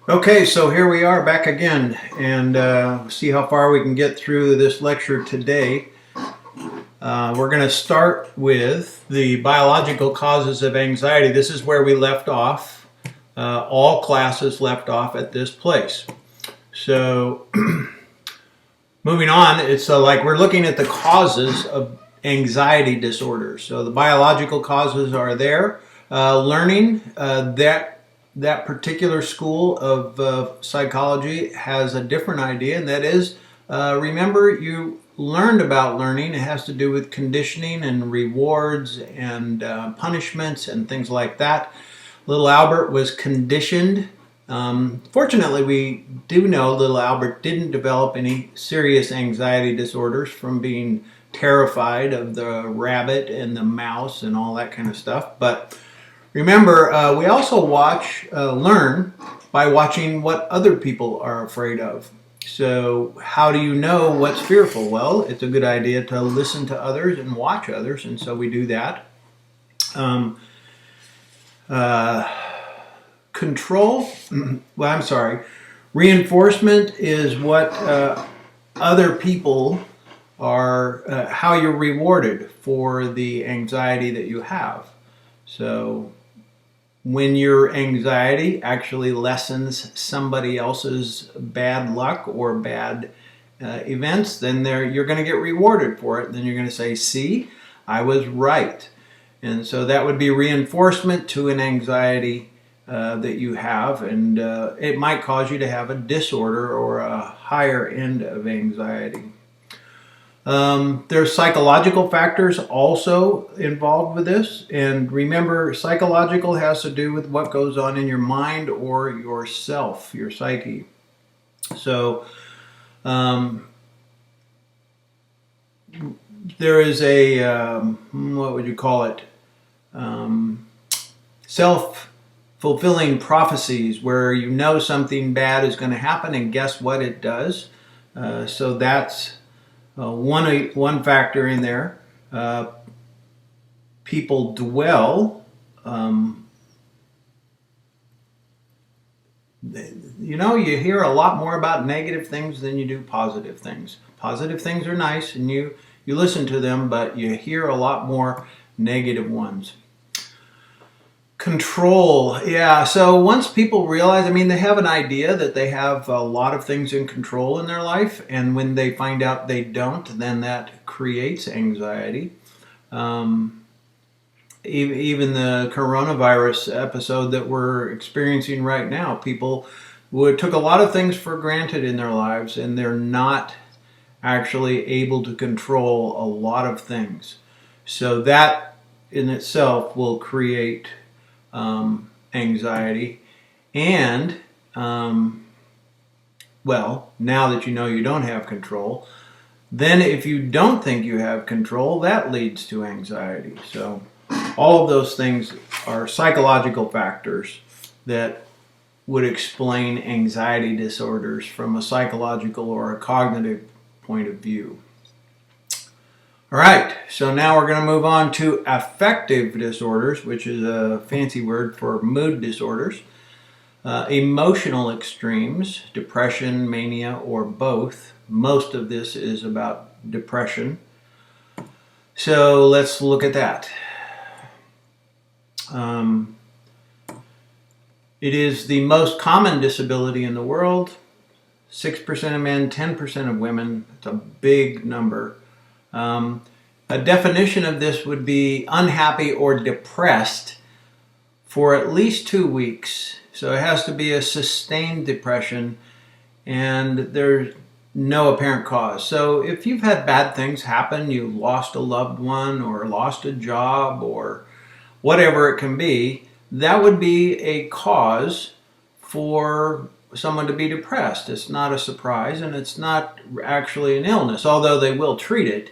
Okay, so here we are back again, and see how far we can get through this lecture today. We're going to start with the biological causes of anxiety. This is where we left off. All classes left off at this place. So, moving on, it's like we're looking at the causes of anxiety disorders. So, the biological causes are there. Learning that particular school of psychology has a different idea, and that is, remember, you learned about learning. It has to do with conditioning and rewards and punishments and things like that. Little Albert was conditioned. Fortunately, we do know little Albert didn't develop any serious anxiety disorders from being terrified of the rabbit and the mouse and all that kind of stuff. But remember, we also learn by watching what other people are afraid of. So, how do you know what's fearful? Well, it's a good idea to listen to others and watch others, and so we do that. Um, uh, Control, well, I'm sorry, reinforcement is what other people are, how you're rewarded for the anxiety that you have. So, when your anxiety actually lessens somebody else's bad luck or bad events, then you're going to get rewarded for it. Then you're going to say, see, I was right. And so that would be reinforcement to an anxiety that you have, and it might cause you to have a disorder or a higher end of anxiety. There's psychological factors also involved with this. And remember, psychological has to do with what goes on in your mind or yourself, your psyche. So there is a, what would you call it? Self-fulfilling prophecies, where you know something bad is going to happen, and guess what? It does. So that's one factor in there. People dwell. You hear a lot more about negative things than you do positive things. Positive things are nice, and you listen to them, but you hear a lot more negative ones. Control, yeah. So once people realize, they have an idea that they have a lot of things in control in their life, and when they find out they don't, then that creates anxiety. Even the coronavirus episode that we're experiencing right now, people took a lot of things for granted in their lives, and they're not actually able to control a lot of things. So that in itself will create anxiety. And now that you know you don't have control, then if you don't think you have control, that leads to anxiety. So all of those things are psychological factors that would explain anxiety disorders from a psychological or a cognitive point of view. All right, so now we're going to move on to affective disorders, which is a fancy word for mood disorders. Emotional extremes, depression, mania, or both. Most of this is about depression. So let's look at that. It is the most common disability in the world. 6% of men, 10% of women. It's a big number. A definition of this would be unhappy or depressed for at least 2 weeks. So it has to be a sustained depression, and there's no apparent cause. So if you've had bad things happen, you lost a loved one or lost a job or whatever it can be, that would be a cause for someone to be depressed. It's not a surprise, and it's not actually an illness, although they will treat it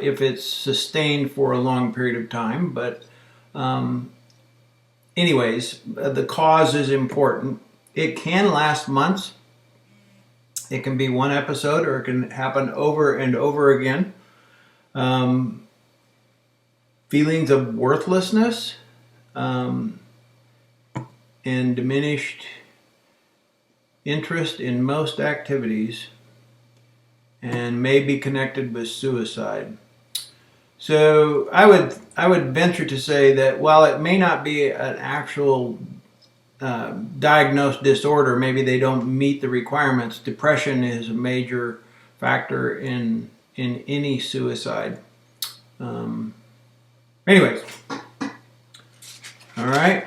if it's sustained for a long period of time. But anyways, the cause is important. It can last months. It can be one episode, or it can happen over and over again. Feelings of worthlessness and diminished interest in most activities, and may be connected with suicide. So I would venture to say that while it may not be an actual diagnosed disorder, maybe they don't meet the requirements, depression is a major factor in any suicide. Anyways, all right.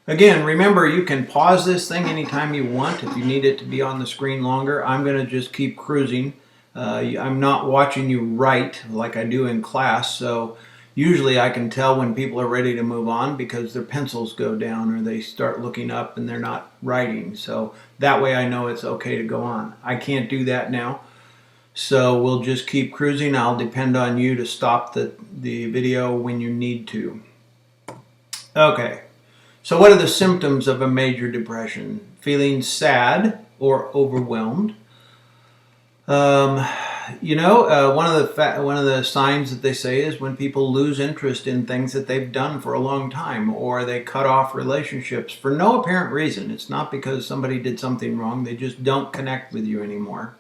Again, remember, you can pause this thing anytime you want if you need it to be on the screen longer. I'm going to just keep cruising. I'm not watching you write like I do in class, so usually I can tell when people are ready to move on because their pencils go down or they start looking up and they're not writing. So that way I know it's okay to go on. I can't do that now, so we'll just keep cruising. I'll depend on you to stop the video when you need to. Okay. So what are the symptoms of a major depression? Feeling sad or overwhelmed. One of the signs that they say is when people lose interest in things that they've done for a long time, or they cut off relationships for no apparent reason. It's not because somebody did something wrong. They just don't connect with you anymore.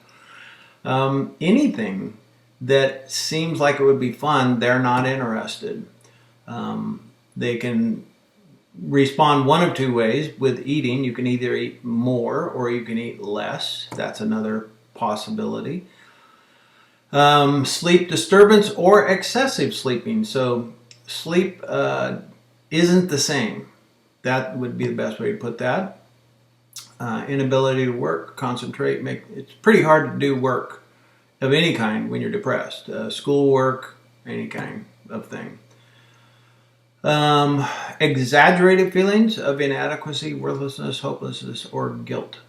Anything that seems like it would be fun, they're not interested. They can respond one of two ways with eating. You can either eat more or you can eat less. That's another possibility. Sleep disturbance or excessive sleeping. So sleep isn't the same. That would be the best way to put that. Inability to work, concentrate. It's pretty hard to do work of any kind when you're depressed. School work, any kind of thing. Exaggerated feelings of inadequacy, worthlessness, hopelessness, or guilt.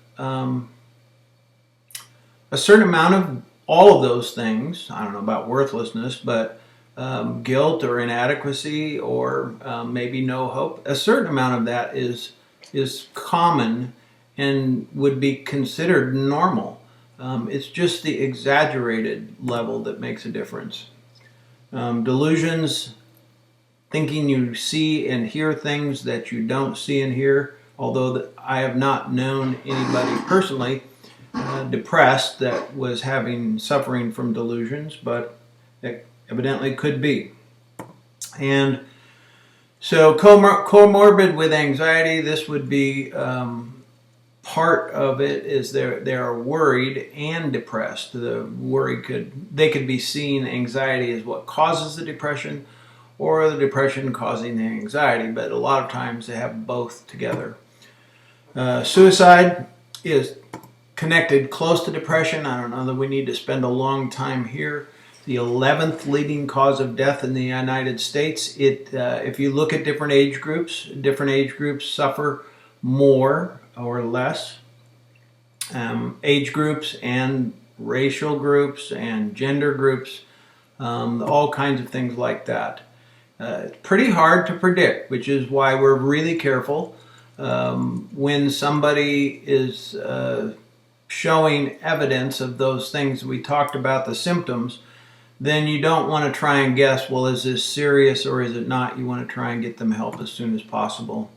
A certain amount of all of those things, I don't know about worthlessness, but guilt or inadequacy or maybe no hope, a certain amount of that is common and would be considered normal. It's just the exaggerated level that makes a difference. Delusions, thinking you see and hear things that you don't see and hear, although I have not known anybody personally depressed that was suffering from delusions, but it evidently could be. And so comorbid with anxiety, this would be part of it is they are worried and depressed. They could be seeing anxiety as what causes the depression, or the depression causing the anxiety, but a lot of times they have both together. Suicide is connected close to depression. I don't know that we need to spend a long time here. The 11th leading cause of death in the United States. If you look at different age groups suffer more or less. Age groups and racial groups and gender groups, all kinds of things like that. It's pretty hard to predict, which is why we're really careful when somebody is showing evidence of those things we talked about, the symptoms. Then you don't want to try and guess, well, is this serious or is it not? You want to try and get them help as soon as possible.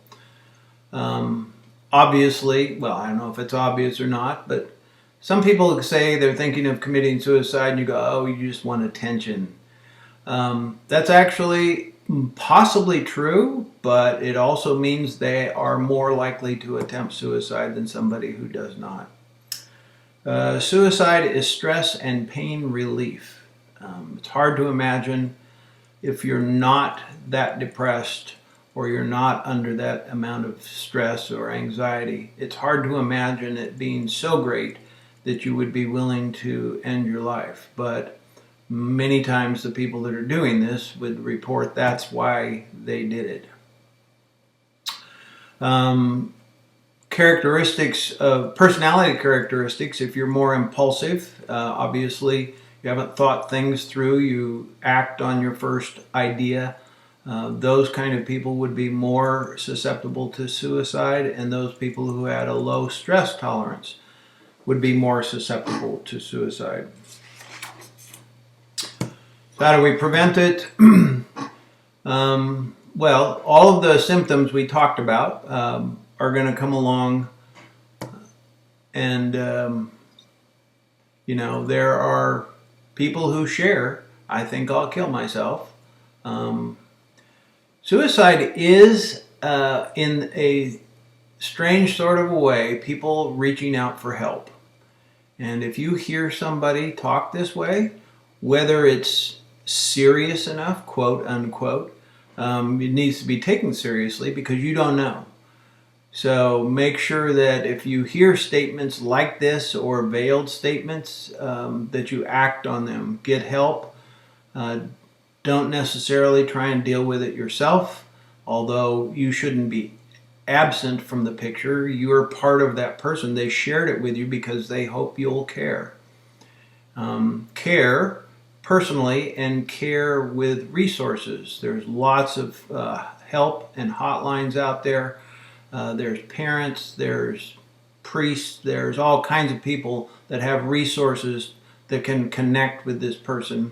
Obviously, well, I don't know if it's obvious or not, but some people say they're thinking of committing suicide and you go, oh, you just want attention. That's actually possibly true, but it also means they are more likely to attempt suicide than somebody who does not. Suicide is stress and pain relief. It's hard to imagine if you're not that depressed or you're not under that amount of stress or anxiety. It's hard to imagine it being so great that you would be willing to end your life. But many times the people that are doing this would report that's why they did it. Personality characteristics, if you're more impulsive, obviously you haven't thought things through, you act on your first idea. Those kind of people would be more susceptible to suicide, and those people who had a low stress tolerance would be more susceptible to suicide. So how do we prevent it? Well, all of the symptoms we talked about are going to come along And, you know, there are people who share, I think I'll kill myself. Suicide is, in a strange sort of a way, people reaching out for help. And if you hear somebody talk this way, whether it's serious enough, quote unquote, it needs to be taken seriously because you don't know. So make sure that if you hear statements like this or veiled statements, that you act on them. Get help. Don't necessarily try and deal with it yourself, although you shouldn't be absent from the picture. You're part of that person. They shared it with you because they hope you'll care. Care personally and care with resources. There's lots of help and hotlines out there. There's parents, there's priests, there's all kinds of people that have resources that can connect with this person.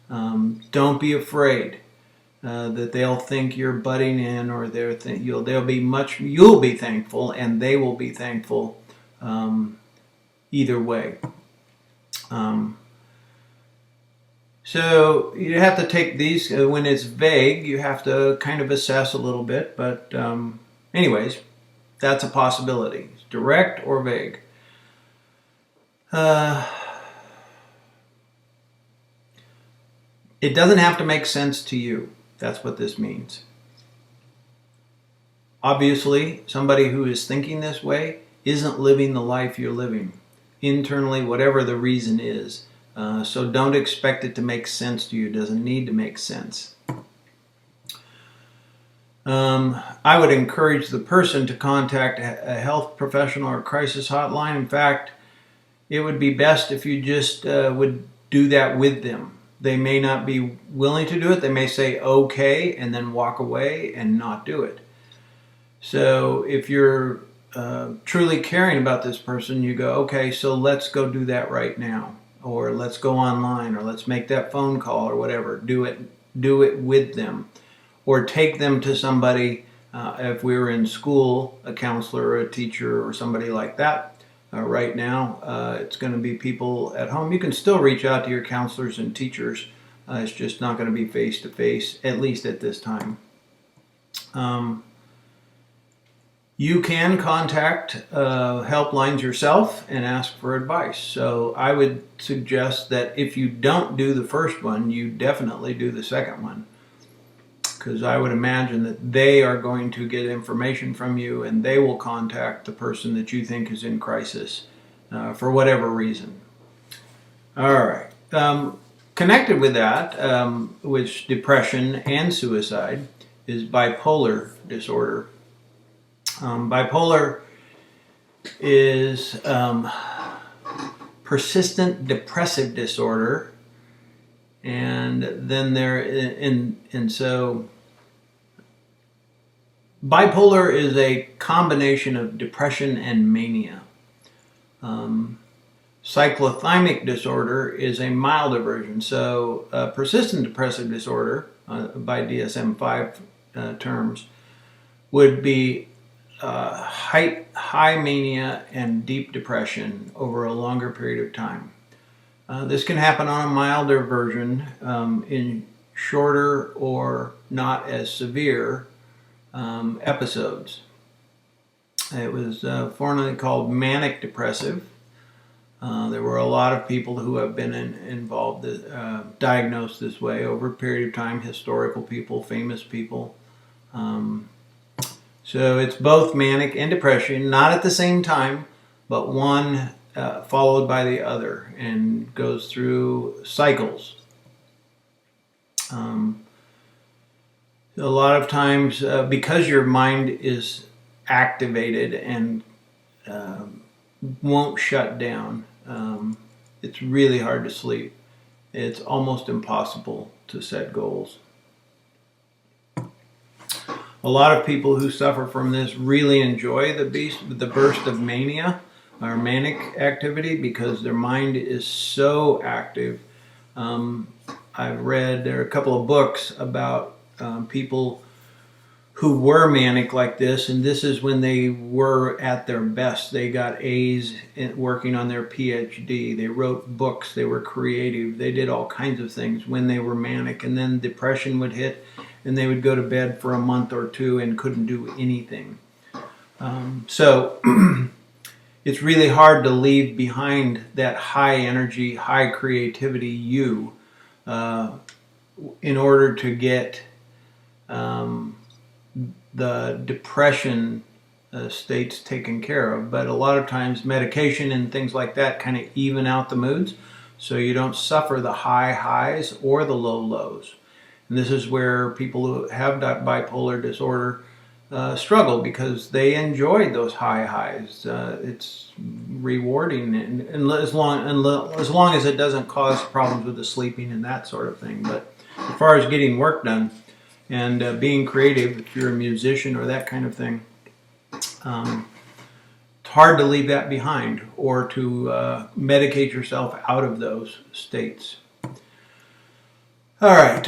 Don't be afraid that they'll think you're butting in, or you'll be thankful, and they will be thankful either way. So you have to take these when it's vague. You have to kind of assess a little bit, but anyways, that's a possibility. It's direct or vague. It doesn't have to make sense to you. That's what this means. Obviously, somebody who is thinking this way isn't living the life you're living, internally, whatever the reason is. So don't expect it to make sense to you. It doesn't need to make sense. I would encourage the person to contact a health professional or crisis hotline. In fact, it would be best if you just would do that with them. They may not be willing to do it. They may say okay and then walk away and not do it. So if you're truly caring about this person, you go, okay, so let's go do that right now, or let's go online, or let's make that phone call, or whatever. Do it with them, or take them to somebody. If we were in school, a counselor or a teacher or somebody like that. Right now, it's going to be people at home. You can still reach out to your counselors and teachers. It's just not going to be face-to-face, at least at this time. You can contact helplines yourself and ask for advice. So I would suggest that if you don't do the first one, you definitely do the second one. Because I would imagine that they are going to get information from you, and they will contact the person that you think is in crisis for whatever reason. All right. Connected with that, which depression and suicide, is bipolar disorder. Bipolar is persistent depressive disorder, and then so bipolar is a combination of depression and mania. Cyclothymic disorder is a milder version. So persistent depressive disorder, by DSM-5 terms, would be high mania and deep depression over a longer period of time. This can happen on a milder version in shorter or not as severe episodes. It was formerly called manic depressive. There were a lot of people who have been involved, diagnosed this way over a period of time, historical people, famous people. So it's both manic and depression, not at the same time, but one followed by the other, and goes through cycles. A lot of times, because your mind is activated and won't shut down, it's really hard to sleep. It's almost impossible to set goals. A lot of people who suffer from this really enjoy the burst of mania or manic activity because their mind is so active. I've read, there are a couple of books about people who were manic like this, and this is when they were at their best. They got A's working on their PhD. They wrote books. They were creative. They did all kinds of things when they were manic, and then depression would hit, and they would go to bed for a month or two and couldn't do anything. So it's really hard to leave behind that high energy, high creativity you in order to get the depression states taken care of. But a lot of times medication and things like that kind of even out the moods, so you don't suffer the high highs or the low lows. And this is where people who have bipolar disorder struggle, because they enjoy those high highs. It's rewarding, and as long as it doesn't cause problems with the sleeping and that sort of thing. But as far as getting work done and being creative, if you're a musician or that kind of thing, it's hard to leave that behind or to medicate yourself out of those states. All right,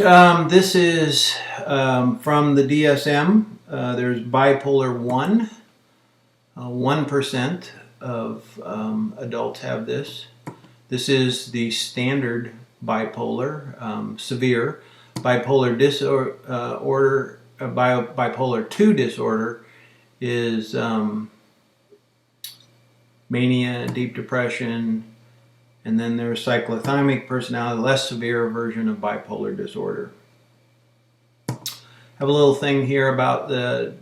this is from the DSM. There's bipolar 1. 1% of adults have this. This is the standard bipolar, severe. Bipolar disorder, bipolar 2 disorder is mania, deep depression, and then there's cyclothymic personality, less severe version of bipolar disorder. Have a little thing here about the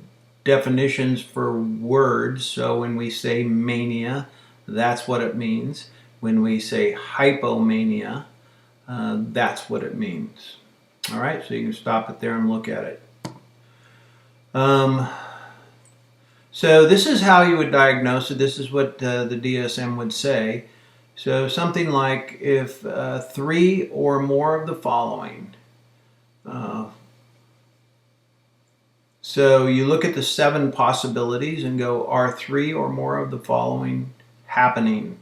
definitions for words. So when we say mania, that's what it means. When we say hypomania, that's what it means. All right, so you can stop it there and look at it. So this is how you would diagnose it. This is what the DSM would say. So something like, if 3 or more of the following. So you look at the 7 possibilities and go, are 3 or more of the following happening?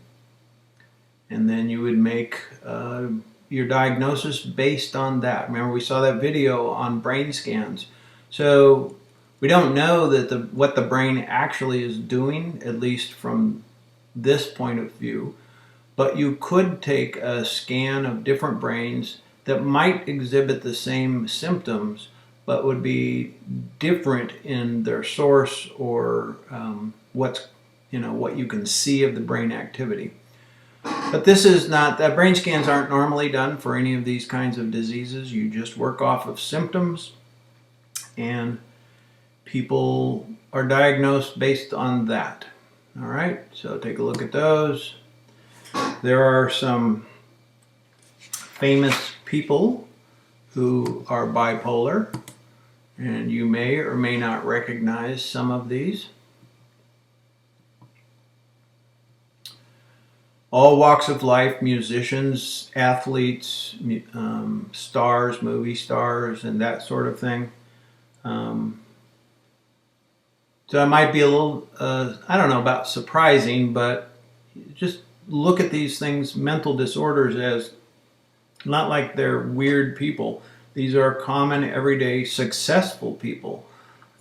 And then you would make your diagnosis based on that. Remember, we saw that video on brain scans. So we don't know that what the brain actually is doing, at least from this point of view. But you could take a scan of different brains that might exhibit the same symptoms, but would be different in their source or what you can see of the brain activity. But this is not, that brain scans aren't normally done for any of these kinds of diseases. You just work off of symptoms, and people are diagnosed based on that. All right, so take a look at those. There are some famous people who are bipolar, and you may or may not recognize some of these. All walks of life: musicians, athletes, stars, movie stars, and that sort of thing. So it might be a little, I don't know about surprising, but just look at these things, mental disorders, as not like they're weird people. These are common, everyday, successful people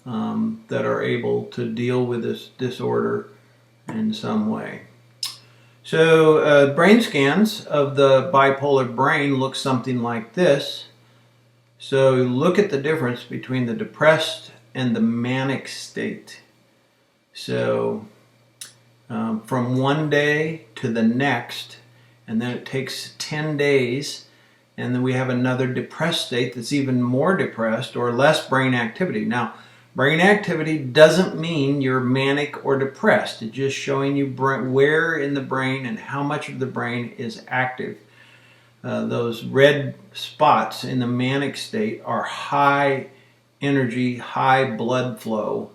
that are able to deal with this disorder in some way. So brain scans of the bipolar brain look something like this. So look at the difference between the depressed and the manic state. So from one day to the next, and then it takes 10 days, and then we have another depressed state that's even more depressed or less brain activity. Now, brain activity doesn't mean you're manic or depressed. It's just showing you where in the brain and how much of the brain is active. Those red spots in the manic state are high energy, high blood flow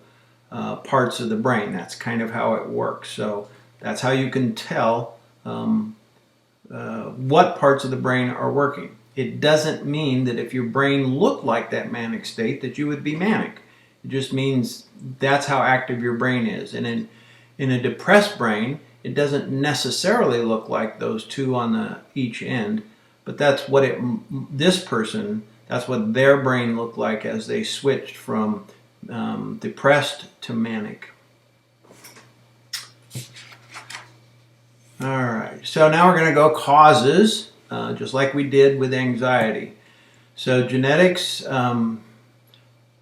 parts of the brain. That's kind of how it works. So that's how you can tell what parts of the brain are working. It doesn't mean that if your brain looked like that manic state that you would be manic. It just means that's how active your brain is. And in a depressed brain, it doesn't necessarily look like those two on each end, but that's what that's what their brain looked like as they switched from depressed to manic. All right, so now we're going to go causes, just like we did with anxiety. So genetics,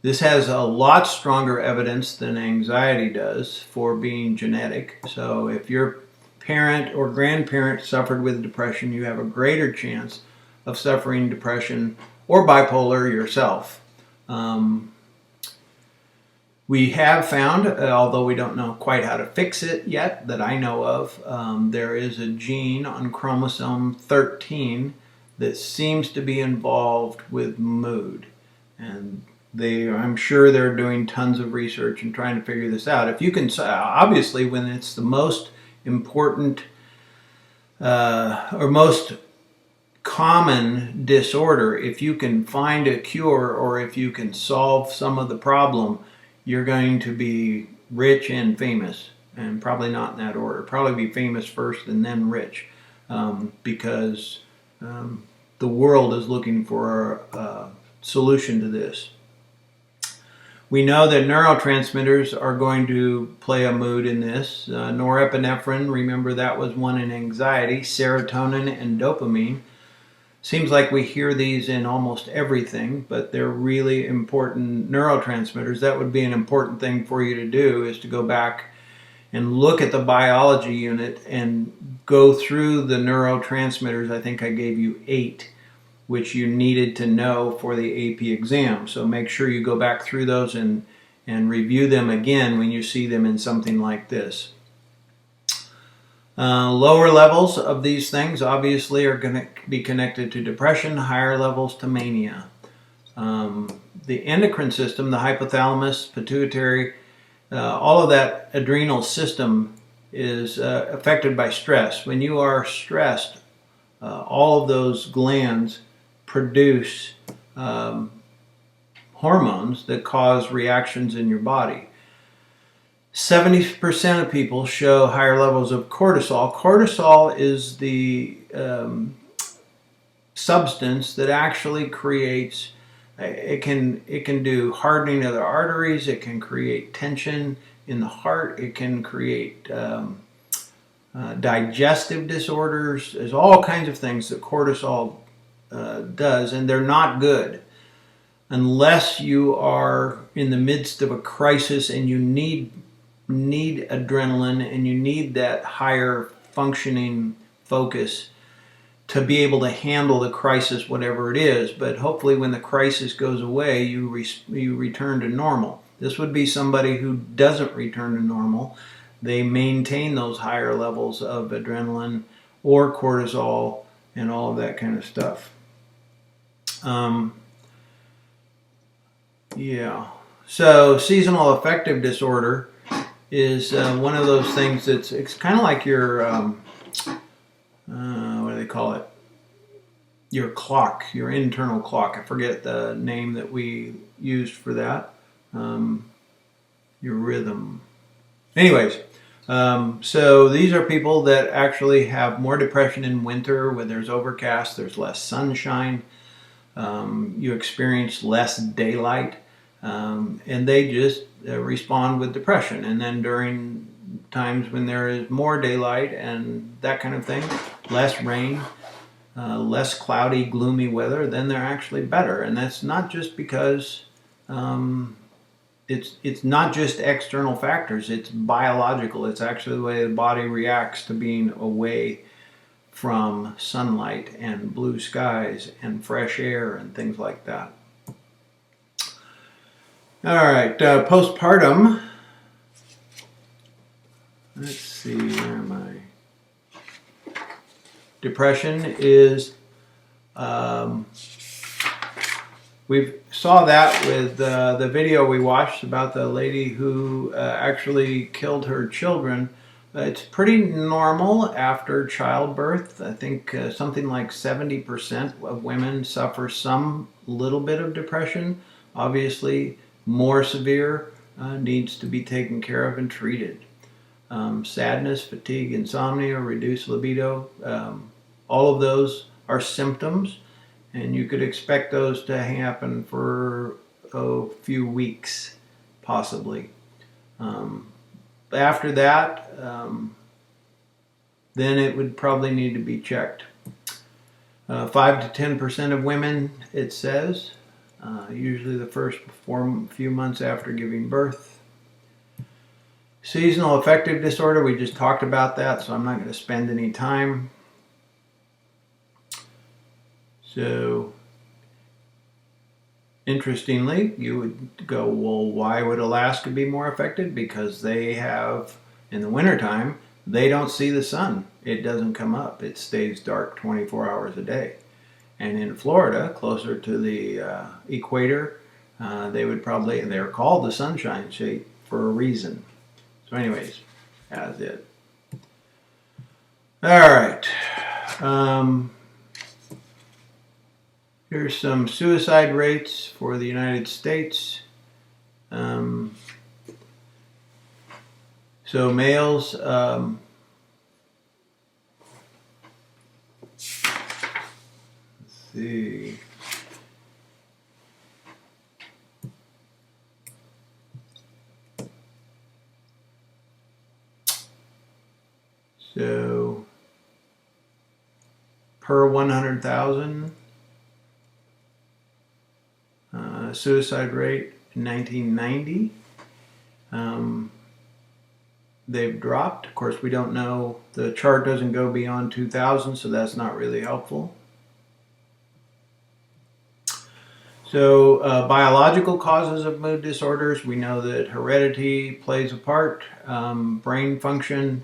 this has a lot stronger evidence than anxiety does for being genetic. So if your parent or grandparent suffered with depression, you have a greater chance of suffering depression or bipolar yourself. We have found, although we don't know quite how to fix it yet that I know of, there is a gene on chromosome 13 that seems to be involved with mood. And I'm sure they're doing tons of research and trying to figure this out. If you can, obviously when it's the most important or most common disorder, if you can find a cure or if you can solve some of the problem, you're going to be rich and famous, and probably not in that order. Probably be famous first and then rich, because the world is looking for a solution to this. We know that neurotransmitters are going to play a mood in this. Norepinephrine, remember that was one in anxiety, serotonin and dopamine. Seems like we hear these in almost everything, but they're really important neurotransmitters. That would be an important thing for you to do, is to go back and look at the biology unit and go through the neurotransmitters. I think I gave you 8, which you needed to know for the AP exam. So make sure you go back through those and review them again when you see them in something like this. Lower levels of these things obviously are going to be connected to depression, higher levels to mania. The endocrine system, the hypothalamus, pituitary, all of that adrenal system is affected by stress. When you are stressed, all of those glands produce hormones that cause reactions in your body. 70% of people show higher levels of cortisol. Cortisol is the substance that actually creates, it can do hardening of the arteries, it can create tension in the heart, it can create digestive disorders. There's all kinds of things that cortisol does, and they're not good unless you are in the midst of a crisis and you need adrenaline and you need that higher functioning focus to be able to handle the crisis, whatever it is. But hopefully when the crisis goes away, you return to normal. This would be somebody who doesn't return to normal. They maintain those higher levels of adrenaline or cortisol and all of that kind of stuff. So seasonal affective disorder is one of those things that's, it's kind of like your, what do they call it? Your clock, your internal clock. I forget the name that we used for that. Your rhythm. Anyways, so these are people that actually have more depression in winter when there's overcast, there's less sunshine, you experience less daylight. And they just respond with depression. And then during times when there is more daylight and that kind of thing, less rain, less cloudy, gloomy weather, then they're actually better. And that's not just because it's not just external factors, it's biological. It's actually the way the body reacts to being away from sunlight and blue skies and fresh air and things like that. All right, postpartum. Let's see, where am I? Depression is, we saw that with the video we watched about the lady who actually killed her children. It's pretty normal after childbirth. I think something like 70% of women suffer some little bit of depression. Obviously, more severe needs to be taken care of and treated. Sadness, fatigue, insomnia, reduced libido, all of those are symptoms, and you could expect those to happen for a few weeks. possibly. After that, then it would probably need to be checked. 5 to 10% of women, it says, usually the first few months after giving birth. Seasonal affective disorder, we just talked about that, so I'm not going to spend any time. So, interestingly, you would go, well, why would Alaska be more affected? Because they have, in the wintertime, they don't see the sun. It doesn't come up. It stays dark 24 hours a day. And in Florida, closer to the equator, they're called the sunshine state for a reason. So anyways, that's it. All right. Here's some suicide rates for the United States. So males, let's see. So per 100,000 suicide rate in 1990. They've dropped. Of course, we don't know. The chart doesn't go beyond 2000, so that's not really helpful. So biological causes of mood disorders, we know that heredity plays a part. Brain function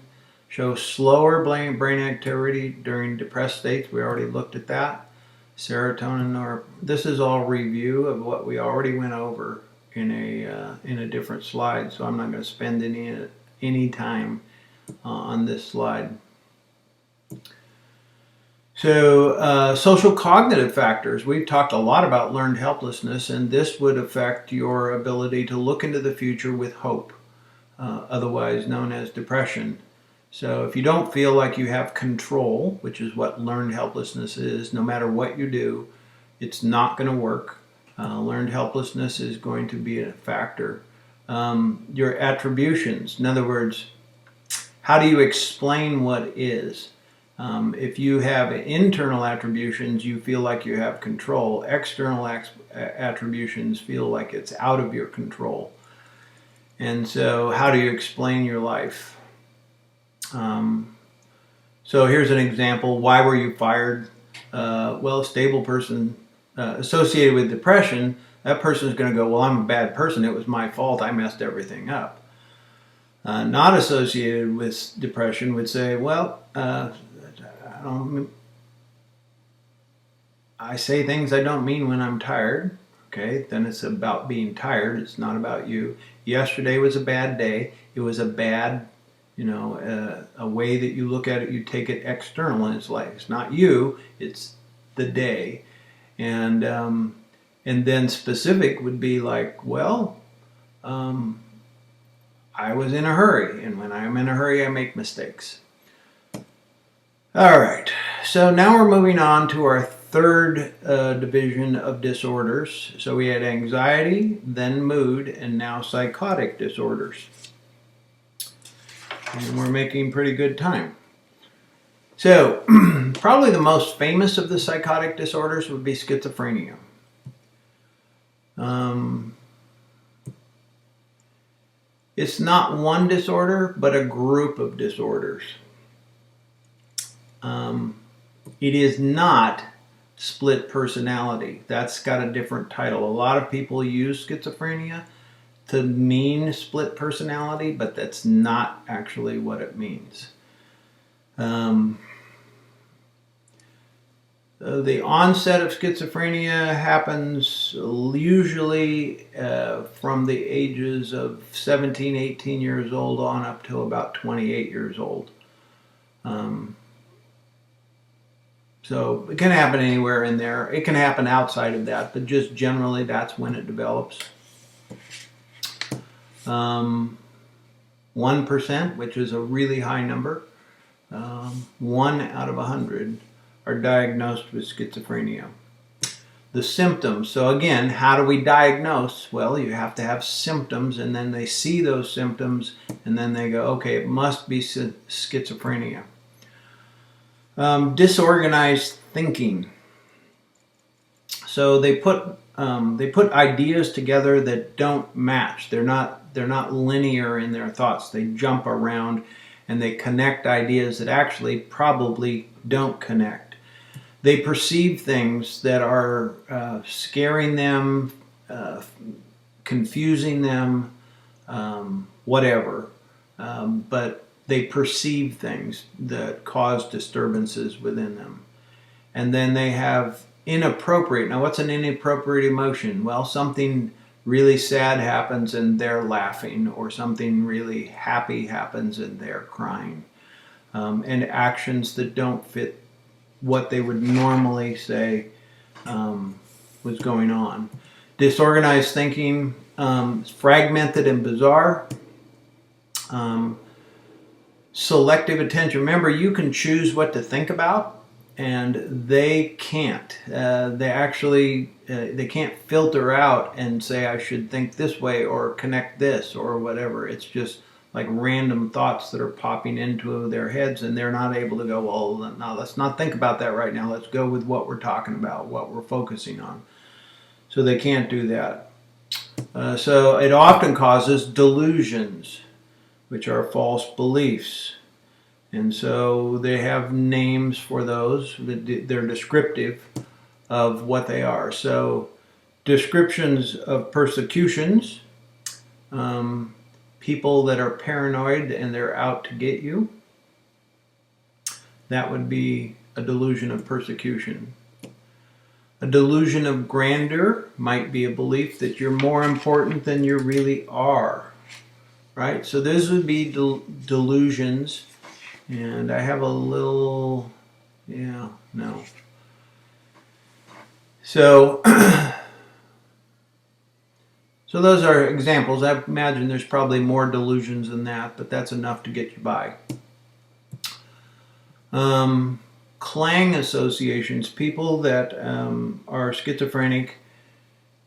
shows slower brain activity during depressed states. We already looked at that. Serotonin, this is all review of what we already went over in a different slide, so I'm not going to spend any time on this slide. So social cognitive factors, we've talked a lot about learned helplessness, and this would affect your ability to look into the future with hope, otherwise known as depression. So if you don't feel like you have control, which is what learned helplessness is, no matter what you do, it's not going to work. Learned helplessness is going to be a factor. Your attributions, in other words, how do you explain what is? If you have internal attributions, you feel like you have control. External attributions feel like it's out of your control. And so how do you explain your life? So here's an example. Why were you fired? Well, a stable person associated with depression, that person is going to go, well, I'm a bad person. It was my fault. I messed everything up. Not associated with depression would say, well, I say things I don't mean when I'm tired. Okay, then it's about being tired. It's not about you. Yesterday was a bad day. It was a bad, a way that you look at it, you take it external, and it's like, it's not you, it's the day. And then specific would be like, well, I was in a hurry, and when I'm in a hurry, I make mistakes. All right, so now we're moving on to our third division of disorders. So we had anxiety, then mood, and now psychotic disorders. And we're making pretty good time. So probably the most famous of the psychotic disorders would be schizophrenia. It's not one disorder, but a group of disorders. It is not split personality. That's got a different title. A lot of people use schizophrenia to mean split personality, but that's not actually what it means. The onset of schizophrenia happens usually from the ages of 17, 18 years old on up to about 28 years old. So it can happen anywhere in there. It can happen outside of that, but just generally that's when it develops. 1%, which is a really high number, 1 out of 100 are diagnosed with schizophrenia. the symptoms. So again, how do we diagnose? Well, you have to have symptoms, and then they see those symptoms, and then they go, okay, it must be schizophrenia. Disorganized thinking. So they put ideas together that don't match. They're not linear in their thoughts. They jump around, and they connect ideas that actually probably don't connect. They perceive things that are scaring them, confusing them, whatever. But they perceive things that cause disturbances within them. And then they have inappropriate. Now, what's an inappropriate emotion? Well, something really sad happens and they're laughing, or something really happy happens and they're crying. And actions that don't fit what they would normally say was going on. Disorganized thinking is fragmented and bizarre. Selective attention. Remember, you can choose what to think about, and they can't. They can't filter out and say, I should think this way or connect this or whatever. It's just like random thoughts that are popping into their heads, and they're not able to go, well, no, let's not think about that right now. Let's go with what we're talking about, what we're focusing on. So they can't do that. So it often causes delusions, which are false beliefs. And so they have names for those. They're descriptive of what they are. So descriptions of persecutions, people that are paranoid and they're out to get you. That would be a delusion of persecution. A delusion of grandeur might be a belief that you're more important than you really are. Right? So those would be delusions. And I have a little, no. So, so those are examples. I imagine there's probably more delusions than that, but that's enough to get you by. Clang associations, people that are schizophrenic,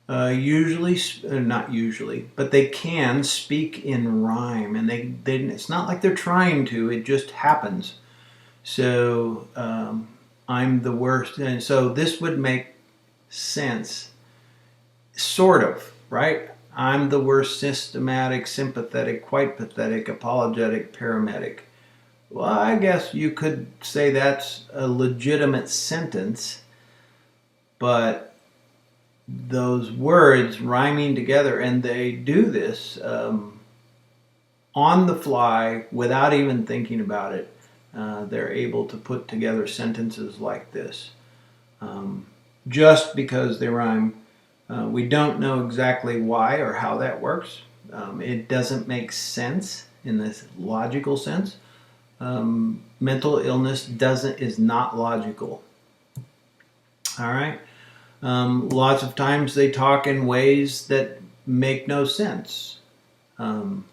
not usually, but they can speak in rhyme, and they it's not like they're trying to, it just happens. So I'm the worst, and so this would make sense, sort of, right? I'm the worst, systematic, sympathetic, quite pathetic, apologetic, paramedic. Well, I guess you could say that's a legitimate sentence, but those words rhyming together, and they do this on the fly without even thinking about it. They're able to put together sentences like this just because they rhyme. We don't know exactly why or how that works. It doesn't make sense in this logical sense. Mental illness is not logical. All right. Lots of times they talk in ways that make no sense. And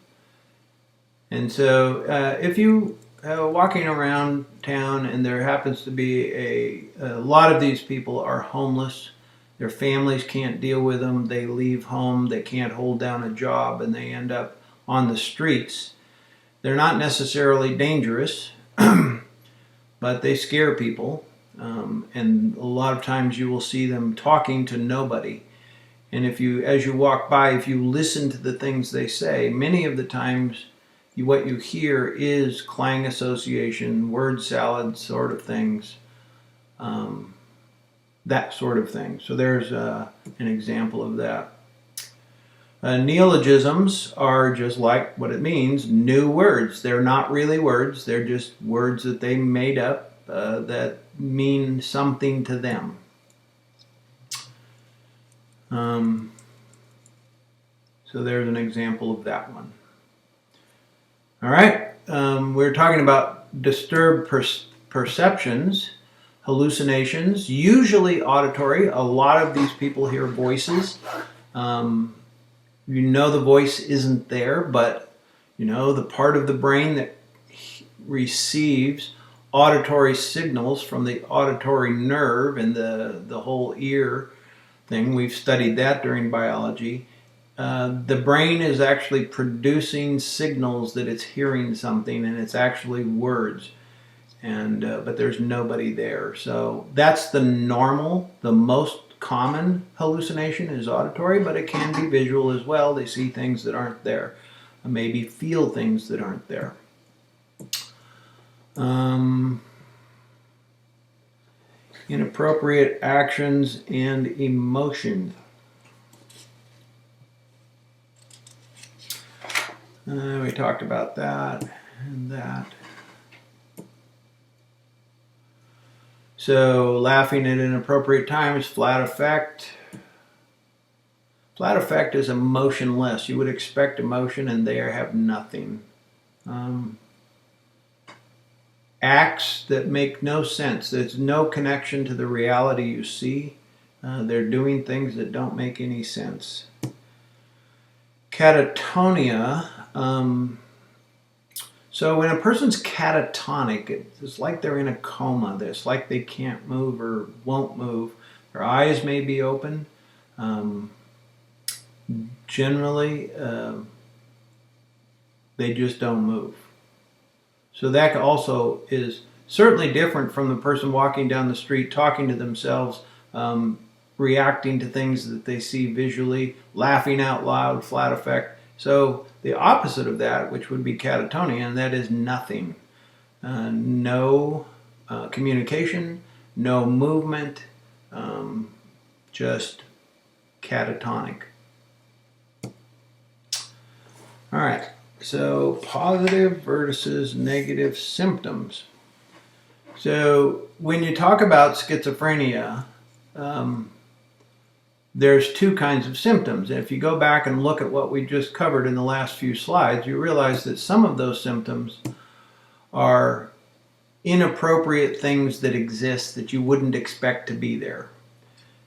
so if you walking around town and there happens to be a lot of these people are homeless, their families can't deal with them, they leave home, they can't hold down a job, and they end up on the streets. They're not necessarily dangerous, but they scare people. And a lot of times you will see them talking to nobody. And as you walk by, if you listen to the things they say, many of the times what you hear is clang association, word salad sort of things, that sort of thing. So there's an example of that. Neologisms are just like what it means, new words. They're not really words, they're just words that they made up that mean something to them. So there's an example of that one. All right, we're talking about disturbed perceptions, hallucinations, usually auditory. A lot of these people hear voices. You know the voice isn't there, but you know the part of the brain that receives auditory signals from the auditory nerve and the whole ear thing. We've studied that during biology. The brain is actually producing signals that it's hearing something, and it's actually words. And but there's nobody there. So that's the normal, the most common hallucination is auditory, but it can be visual as well. They see things that aren't there, maybe feel things that aren't there. Inappropriate actions and emotions. We talked about that and that. So laughing at inappropriate times, flat affect. Flat affect is emotionless. You would expect emotion and they have nothing. Acts that make no sense. There's no connection to the reality you see. They're doing things that don't make any sense. Catatonia. So when a person's catatonic, it's like they're in a coma. It's like they can't move or won't move. Their eyes may be open. Generally, they just don't move. So that also is certainly different from the person walking down the street, talking to themselves, reacting to things that they see visually, laughing out loud, flat affect. So the opposite of that, which would be catatonia, and that is nothing. No communication, no movement, just catatonic. All right, so positive versus negative symptoms. So when you talk about schizophrenia, there's two kinds of symptoms. And if you go back and look at what we just covered in the last few slides, you realize that some of those symptoms are inappropriate things that exist that you wouldn't expect to be there.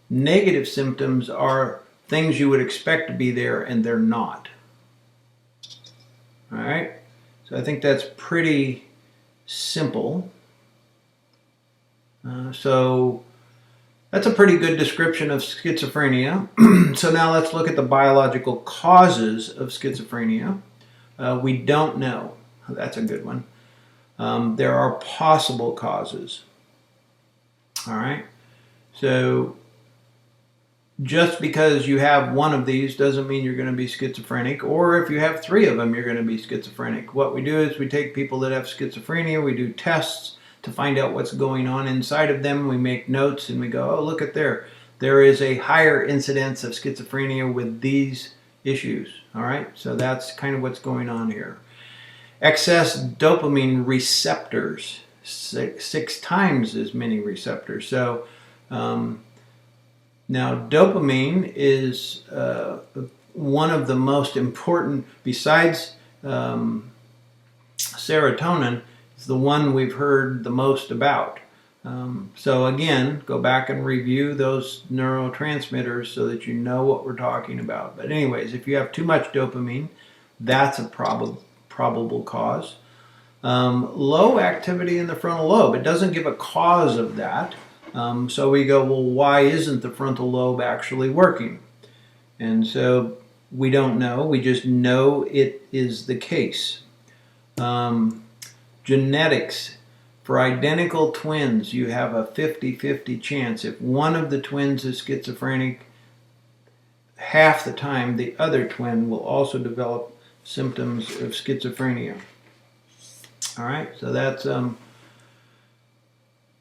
Negative symptoms are things you would expect to be there and they're not. All right, so I think that's pretty simple. So that's a pretty good description of schizophrenia. So now let's look at the biological causes of schizophrenia. We don't know. That's a good one. There are possible causes. All right, so just because you have one of these doesn't mean you're going to be schizophrenic, or if you have three of them, you're going to be schizophrenic. What we do is we take people that have schizophrenia, we do tests to find out what's going on inside of them. We make notes and we go, oh, look at there. There is a higher incidence of schizophrenia with these issues. All right, so that's kind of what's going on here. Excess dopamine receptors, six times as many receptors. So, now, dopamine is one of the most important, besides serotonin, is the one we've heard the most about. So again, go back and review those neurotransmitters so that you know what we're talking about. But anyways, if you have too much dopamine, that's a probable cause. Low activity in the frontal lobe. It doesn't give a cause of that. So we go, well, why isn't the frontal lobe actually working? And so we don't know. We just know it is the case. Genetics. For identical twins, you have a 50-50 chance. If one of the twins is schizophrenic, half the time the other twin will also develop symptoms of schizophrenia. All right, so that's,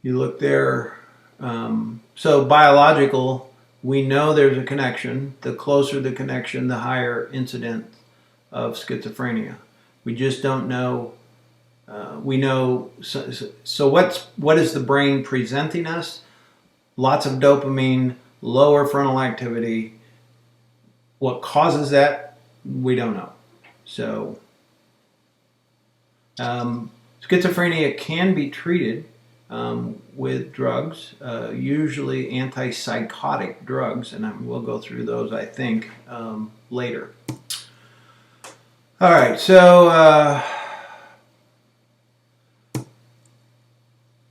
you look there. So biological, we know there's a connection. The closer the connection, the higher incidence of schizophrenia. We just don't know. We know. So what is the brain presenting us? Lots of dopamine, lower frontal activity. What causes that? We don't know. So schizophrenia can be treated with drugs, usually antipsychotic drugs, and we'll go through those, I think, later. All right, so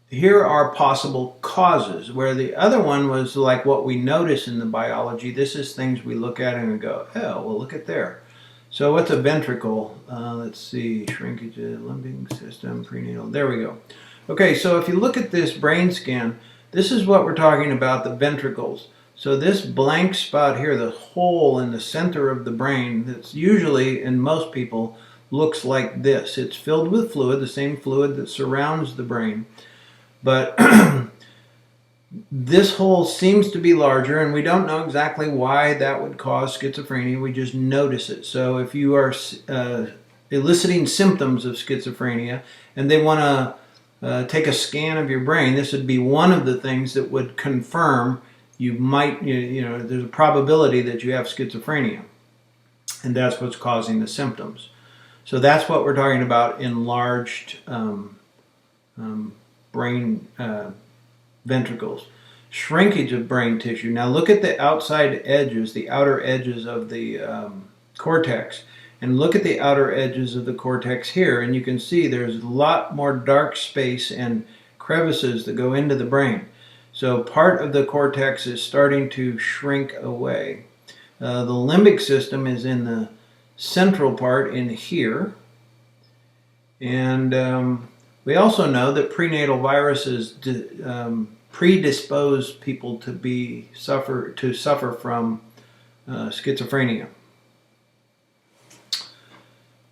Here are possible causes, where the other one was like what we notice in the biology. This is things we look at and we go, oh, well, look at there. So what's a ventricle? Let's see, shrinkage, limbing system, prenatal. There we go. Okay, so if you look at this brain scan, this is what we're talking about, the ventricles. So this blank spot here, the hole in the center of the brain, that's usually, in most people, looks like this. It's filled with fluid, the same fluid that surrounds the brain. But this hole seems to be larger, and we don't know exactly why that would cause schizophrenia. We just notice it. So if you are eliciting symptoms of schizophrenia and they want to take a scan of your brain, this would be one of the things that would confirm you might, there's a probability that you have schizophrenia. And that's what's causing the symptoms. So that's what we're talking about, enlarged brain ventricles. Shrinkage of brain tissue. Now look at the outside edges, the outer edges of the cortex, and look at the outer edges of the cortex here, and you can see there's a lot more dark space and crevices that go into the brain. So part of the cortex is starting to shrink away. The limbic system is in the central part in here, and we also know that prenatal viruses predispose people to suffer from schizophrenia.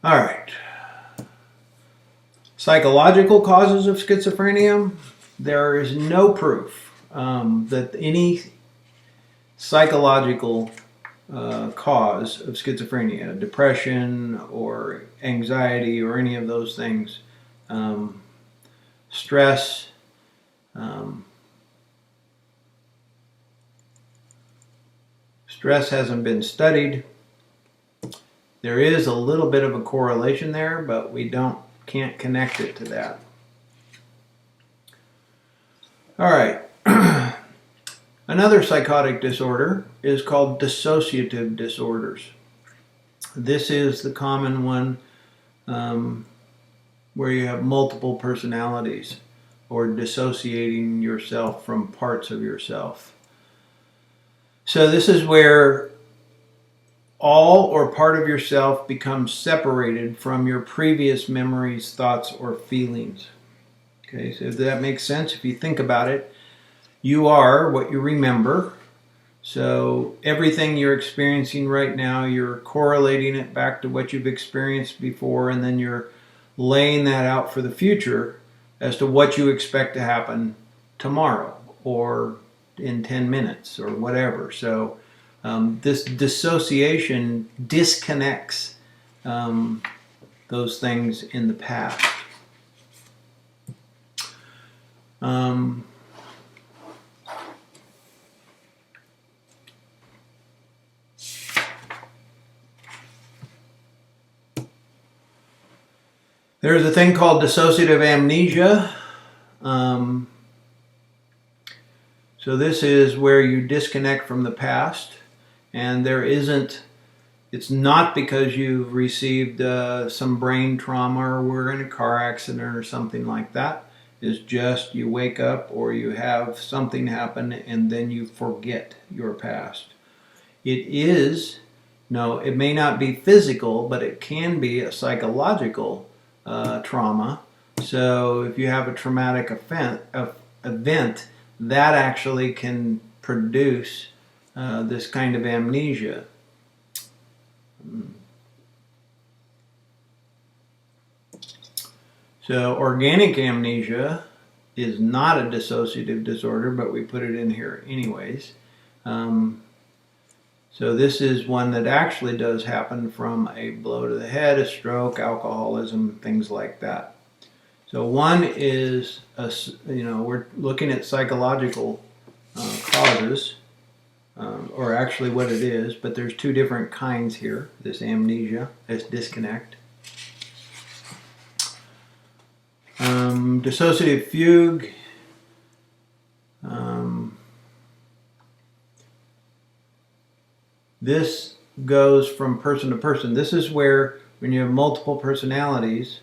All right. Psychological causes of schizophrenia. There is no proof that any psychological cause of schizophrenia, depression or anxiety or any of those things, stress, stress hasn't been studied. There is a little bit of a correlation there, but we can't connect it to that. All right. Another psychotic disorder is called dissociative disorders. This is the common one where you have multiple personalities or dissociating yourself from parts of yourself. So this is where all or part of yourself becomes separated from your previous memories, thoughts, or feelings. Okay, so if that makes sense, if you think about it, you are what you remember. So everything you're experiencing right now, you're correlating it back to what you've experienced before, and then you're laying that out for the future as to what you expect to happen tomorrow or in 10 minutes or whatever. So this dissociation disconnects those things in the past. There's a thing called dissociative amnesia. So this is where you disconnect from the past, and it's not because you've received some brain trauma or were in a car accident or something like that. It's just you wake up or you have something happen and then you forget your past. It may not be physical, but it can be a psychological trauma. So if you have a traumatic event, that actually can produce this kind of amnesia. So organic amnesia is not a dissociative disorder, but we put it in here anyways. So this is one that actually does happen from a blow to the head, a stroke, alcoholism, things like that. So one is, we're looking at psychological causes, or actually what it is, but there's two different kinds here, this amnesia, this disconnect. Dissociative fugue. This goes from person to person. This is where, when you have multiple personalities,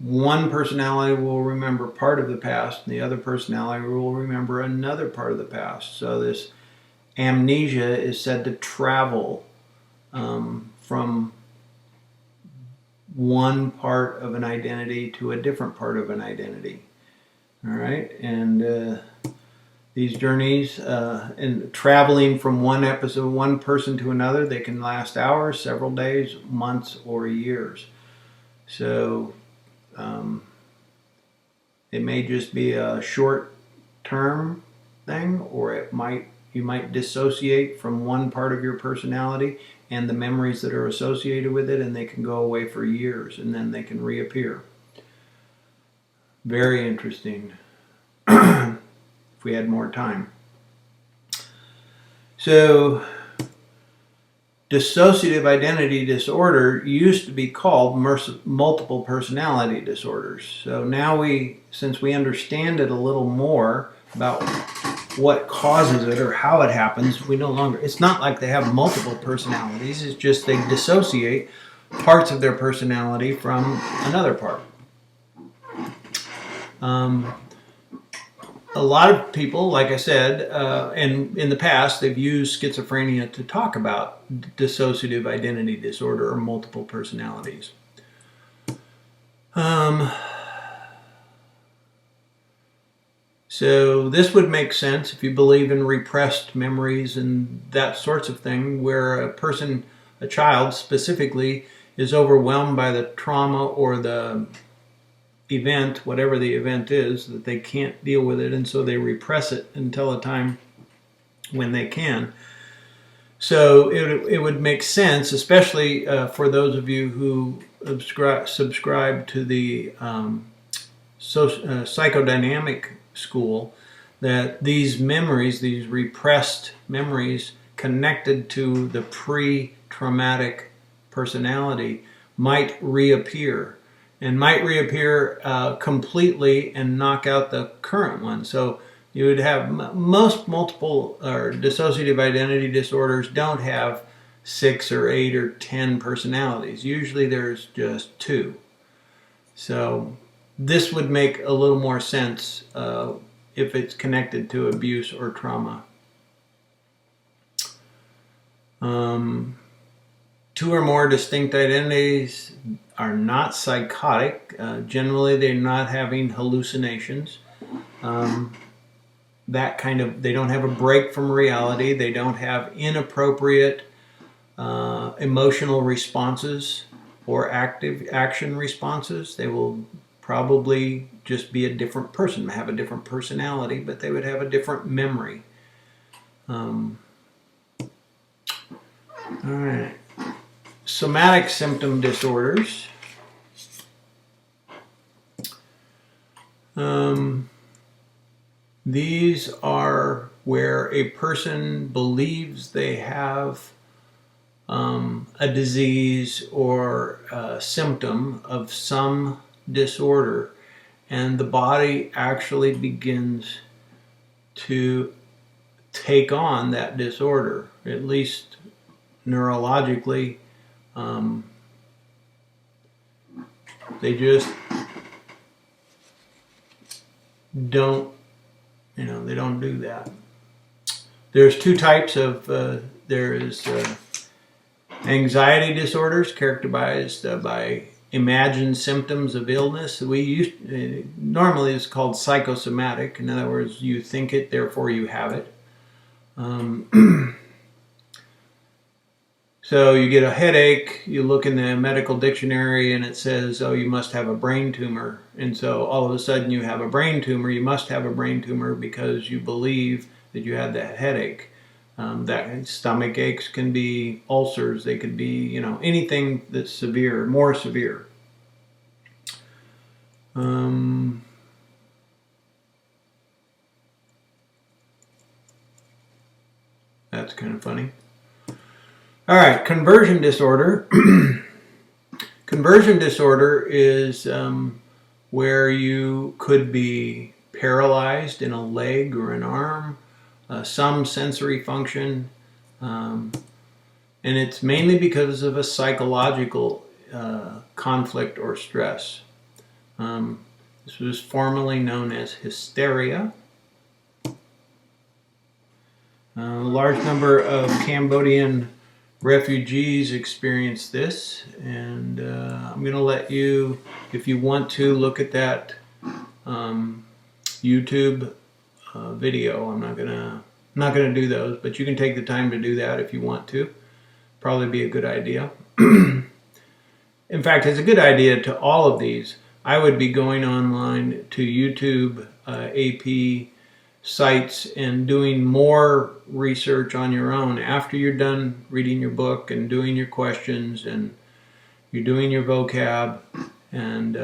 one personality will remember part of the past, and the other personality will remember another part of the past. So this amnesia is said to travel from one part of an identity to a different part of an identity. All right, and these journeys and traveling from one person to another, they can last hours, several days, months, or years. So it may just be a short-term thing, or you might dissociate from one part of your personality and the memories that are associated with it, and they can go away for years, and then they can reappear. Very interesting. If we had more time. So, dissociative identity disorder used to be called multiple personality disorders. So now since we understand it a little more about what causes it or how it happens, it's not like they have multiple personalities, it's just they dissociate parts of their personality from another part. A lot of people, like I said, and in the past, they've used schizophrenia to talk about dissociative identity disorder or multiple personalities. So this would make sense if you believe in repressed memories and that sorts of thing, where a child specifically, is overwhelmed by the trauma or the event, whatever the event is, that they can't deal with it, and so they repress it until a time when they can. So it would make sense, especially for those of you who subscribe to the psychodynamic school, that these memories, these repressed memories connected to the pre-traumatic personality might reappear. And might reappear completely and knock out the current one. So you would have most multiple or dissociative identity disorders don't have 6 or 8 or 10 personalities. Usually there's just 2. So this would make a little more sense if it's connected to abuse or trauma. 2 or more distinct identities are not psychotic. Generally, they're not having hallucinations. They don't have a break from reality. They don't have inappropriate emotional responses or active action responses. They will probably just be a different person, have a different personality, but they would have a different memory. All right. Somatic symptom disorders. These are where a person believes they have a disease or a symptom of some disorder, and the body actually begins to take on that disorder, at least neurologically. They just don't, they don't do that. There's 2 types of, there is anxiety disorders characterized by imagined symptoms of illness. Normally it's called psychosomatic. In other words, you think it, therefore you have it. So you get a headache, you look in the medical dictionary and it says, oh, you must have a brain tumor. And so all of a sudden you have a brain tumor. You must have a brain tumor because you believe that you had that headache. That stomach aches can be ulcers. They could be, anything that's severe, more severe. That's kind of funny. All right, conversion disorder. Conversion disorder is where you could be paralyzed in a leg or an arm, some sensory function, and it's mainly because of a psychological conflict or stress. This was formerly known as hysteria. A large number of Cambodian refugees experienced this, and I'm going to let you, if you want to, look at that YouTube video. I'm not gonna do those, but you can take the time to do that if you want to. Probably be a good idea. In fact, it's a good idea to all of these. I would be going online to YouTube AP sites and doing more research on your own after you're done reading your book and doing your questions and you're doing your vocab and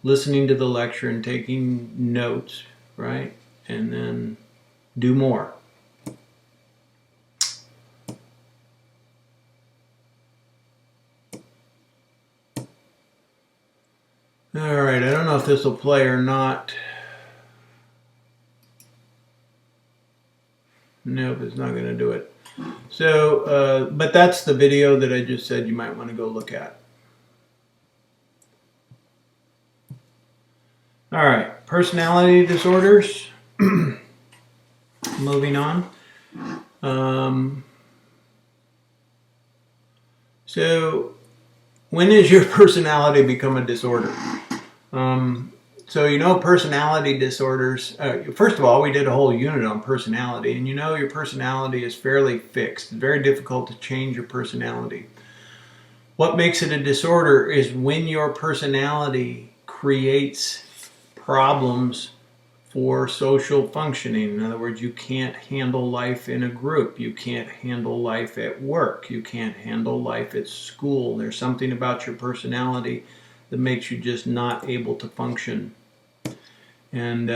listening to the lecture and taking notes, right? And then do more. All right, I don't know if this will play or not. Nope, it's not going to do it. So, but that's the video that I just said you might want to go look at. All right, personality disorders. Moving on. So, when does your personality become a disorder? So you know personality disorders, first of all, we did a whole unit on personality, and you know your personality is fairly fixed. It's very difficult to change your personality. What makes it a disorder is when your personality creates problems for social functioning. In other words, you can't handle life in a group. You can't handle life at work. You can't handle life at school. There's something about your personality that makes you just not able to function. And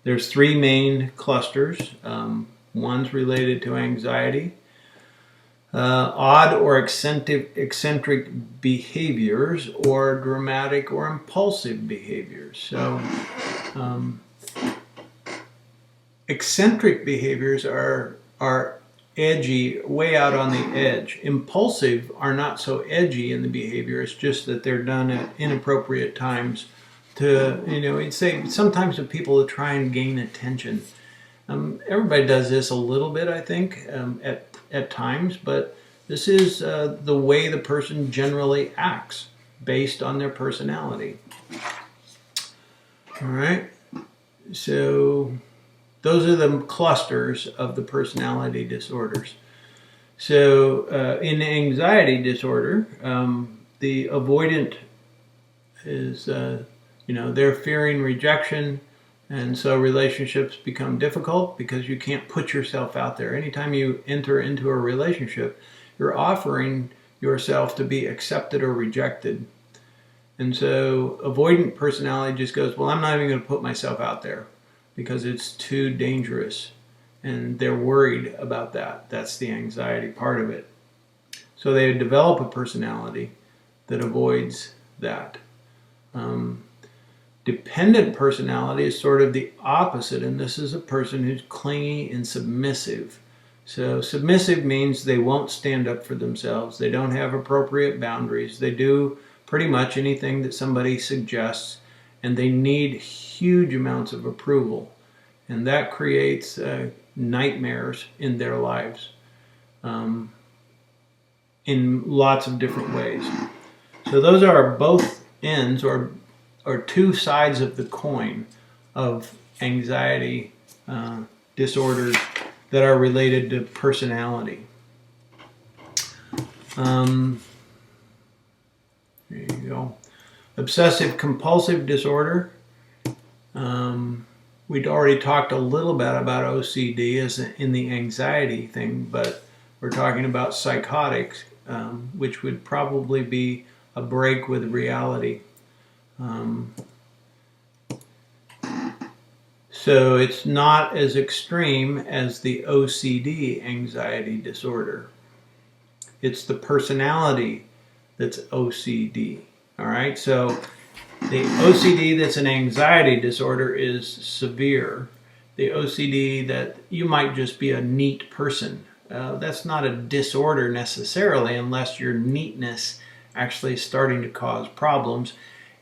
there's three main clusters. One's related to anxiety, odd or eccentric behaviors, or dramatic or impulsive behaviors. So eccentric behaviors are edgy, way out on the edge. Impulsive are not so edgy in the behavior. It's just that they're done at inappropriate times to, you'd say sometimes to people to try and gain attention. Everybody does this a little bit, I think, at times, but this is the way the person generally acts based on their personality. All right, so those are the clusters of the personality disorders. So in anxiety disorder, the avoidant is, they're fearing rejection, and so relationships become difficult because you can't put yourself out there. Anytime you enter into a relationship, you're offering yourself to be accepted or rejected. And so avoidant personality just goes, well, I'm not even going to put myself out there because it's too dangerous. And they're worried about that. That's the anxiety part of it. So they develop a personality that avoids that. Dependent personality is sort of the opposite, and this is a person who's clingy and submissive. So submissive means they won't stand up for themselves. They don't have appropriate boundaries. They do pretty much anything that somebody suggests, and they need huge amounts of approval. And that creates nightmares in their lives in lots of different ways. So those are both ends or two sides of the coin of anxiety disorders that are related to personality. There you go. Obsessive compulsive disorder. We'd already talked a little bit about OCD as in the anxiety thing, but we're talking about psychotics, which would probably be a break with reality. So it's not as extreme as the OCD anxiety disorder. It's the personality that's OCD. All right, so the OCD that's an anxiety disorder is severe. The OCD that you might just be a neat person. That's not a disorder necessarily unless your neatness actually is starting to cause problems.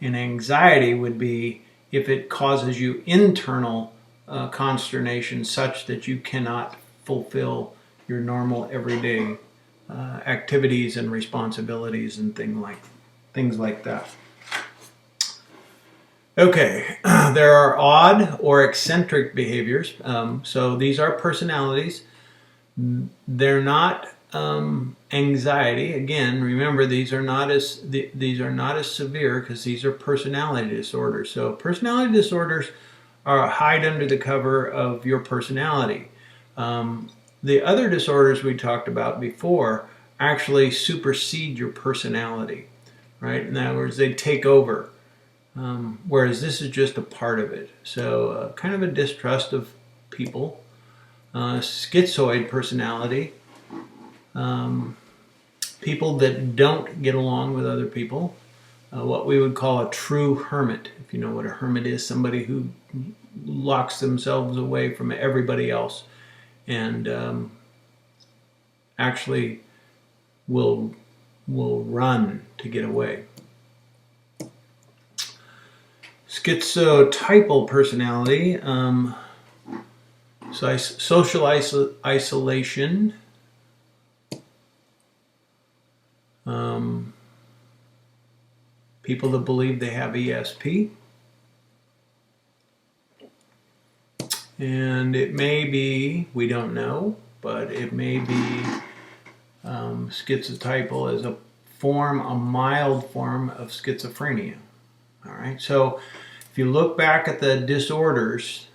And anxiety would be if it causes you internal consternation such that you cannot fulfill your normal everyday activities and responsibilities and things like that. Okay, there are odd or eccentric behaviors. So these are personalities. They're not anxiety. Again, remember these are not as severe because these are personality disorders. So personality disorders are hide under the cover of your personality. The other disorders we talked about before actually supersede your personality, right? In other words, they take over. Whereas this is just a part of it. So kind of a distrust of people, schizoid personality, people that don't get along with other people, what we would call a true hermit. If you know what a hermit is, somebody who locks themselves away from everybody else and actually will run to get away. Schizotypal personality, social isolation, people that believe they have ESP, and it may be, we don't know, but it may be schizotypal as a mild form of schizophrenia. All right, so if you look back at the disorders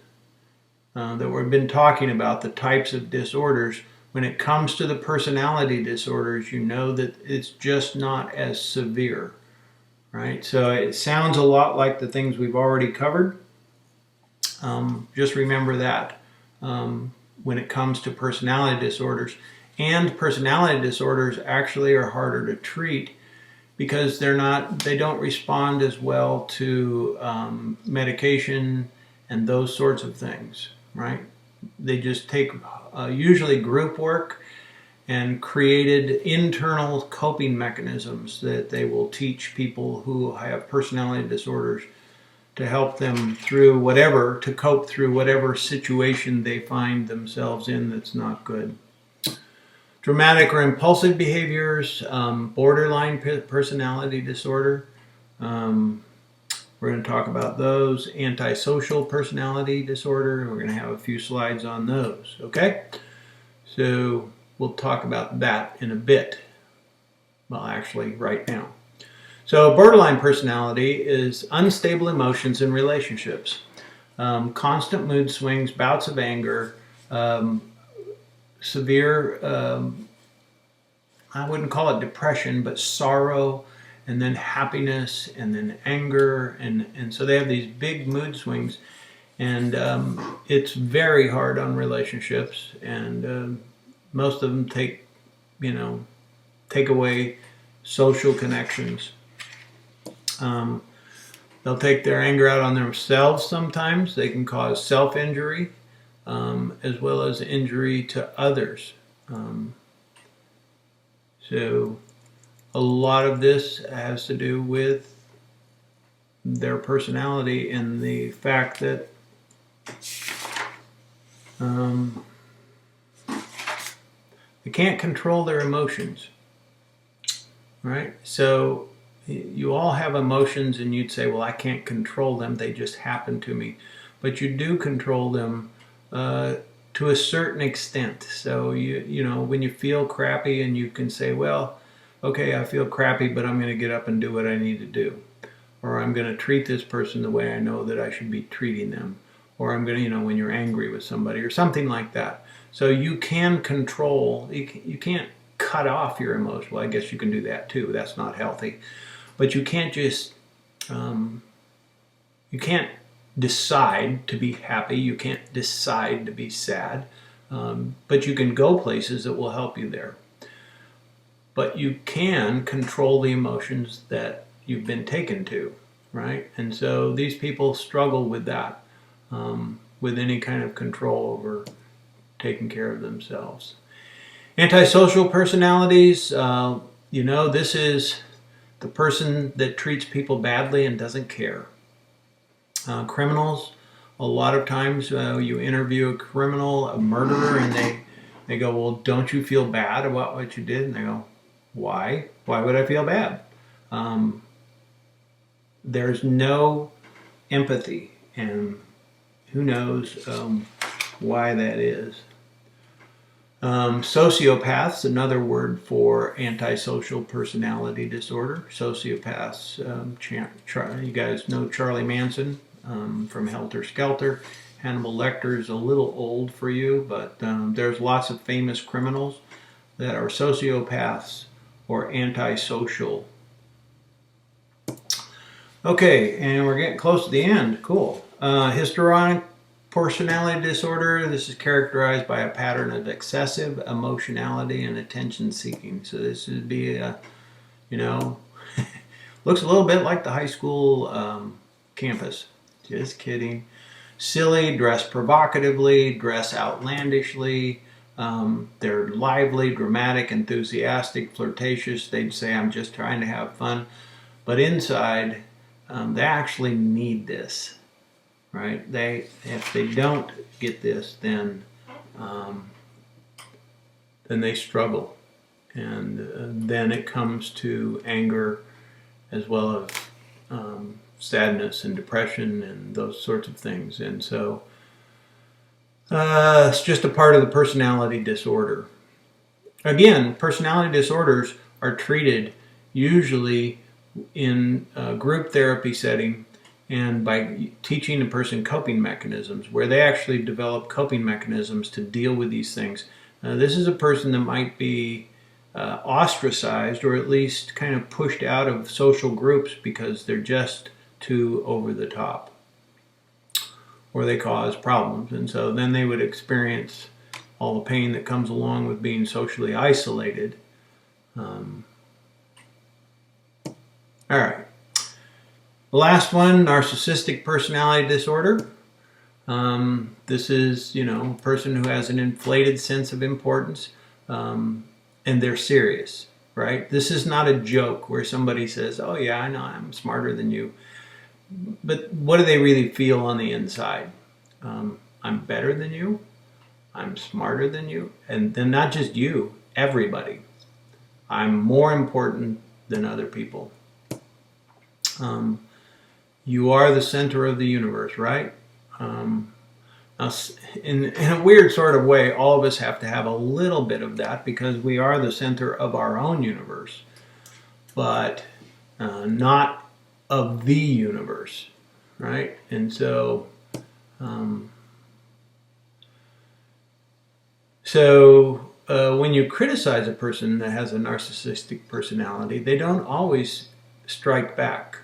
that we've been talking about, the types of disorders, when it comes to the personality disorders, you know that it's just not as severe, right? So it sounds a lot like the things we've already covered. Just remember that when it comes to personality disorders. And personality disorders actually are harder to treat because they don't respond as well to medication and those sorts of things, right? They just take usually group work and created internal coping mechanisms that they will teach people who have personality disorders to help them to cope through whatever situation they find themselves in that's not good. Dramatic or impulsive behaviors, borderline personality disorder. We're going to talk about those. Antisocial personality disorder. We're going to have a few slides on those. Okay? So we'll talk about that in a bit. Well, actually, right now. So borderline personality is unstable emotions in relationships. Constant mood swings, bouts of anger, severe, I wouldn't call it depression, but sorrow, and then happiness, and then anger, and so they have these big mood swings, and it's very hard on relationships, and most of them take away social connections. They'll take their anger out on themselves sometimes. They can cause self-injury as well as injury to others. So a lot of this has to do with their personality and the fact that they can't control their emotions, right? So you all have emotions and you'd say, well, I can't control them, they just happen to me. But you do control them to a certain extent. So you know when you feel crappy and you can say, well, okay, I feel crappy, but I'm going to get up and do what I need to do. Or I'm going to treat this person the way I know that I should be treating them. Or I'm going to, when you're angry with somebody or something like that. So you can control, you can't cut off your emotion. Well, I guess you can do that too. That's not healthy. But you can't just, you can't decide to be happy. You can't decide to be sad. But you can go places that will help you there. But you can control the emotions that you've been taken to, right? And so these people struggle with that, with any kind of control over taking care of themselves. Antisocial personalities, this is the person that treats people badly and doesn't care. Criminals, a lot of times you interview a criminal, a murderer, and they go, well, don't you feel bad about what you did? And they go, why? Why would I feel bad? There's no empathy, and who knows why that is. Sociopaths, another word for antisocial personality disorder. Sociopaths, you guys know Charlie Manson from Helter Skelter. Hannibal Lecter is a little old for you, but there's lots of famous criminals that are sociopaths or antisocial. Okay, and we're getting close to the end. Cool. Histrionic personality disorder. This is characterized by a pattern of excessive emotionality and attention seeking. So this would be, looks a little bit like the high school campus. Just kidding. Silly, dress provocatively, dress outlandishly. They're lively, dramatic, enthusiastic, flirtatious. They'd say, I'm just trying to have fun. But inside, they actually need this. Right? If they don't get this, then they struggle, and then it comes to anger, as well as sadness and depression and those sorts of things. And so it's just a part of the personality disorder. Again, personality disorders are treated usually in a group therapy setting, and by teaching a person coping mechanisms, where they actually develop coping mechanisms to deal with these things. This is a person that might be ostracized, or at least kind of pushed out of social groups because they're just too over the top, or they cause problems. And so then they would experience all the pain that comes along with being socially isolated. All right. The last one, narcissistic personality disorder. This is, a person who has an inflated sense of importance, and they're serious, right? This is not a joke where somebody says, oh yeah, I know, I'm smarter than you. But what do they really feel on the inside? I'm better than you. I'm smarter than you. And then not just you, everybody. I'm more important than other people. You are the center of the universe, right? Now, in a weird sort of way, all of us have to have a little bit of that because we are the center of our own universe, but not of the universe, right? And so, when you criticize a person that has a narcissistic personality, they don't always strike back.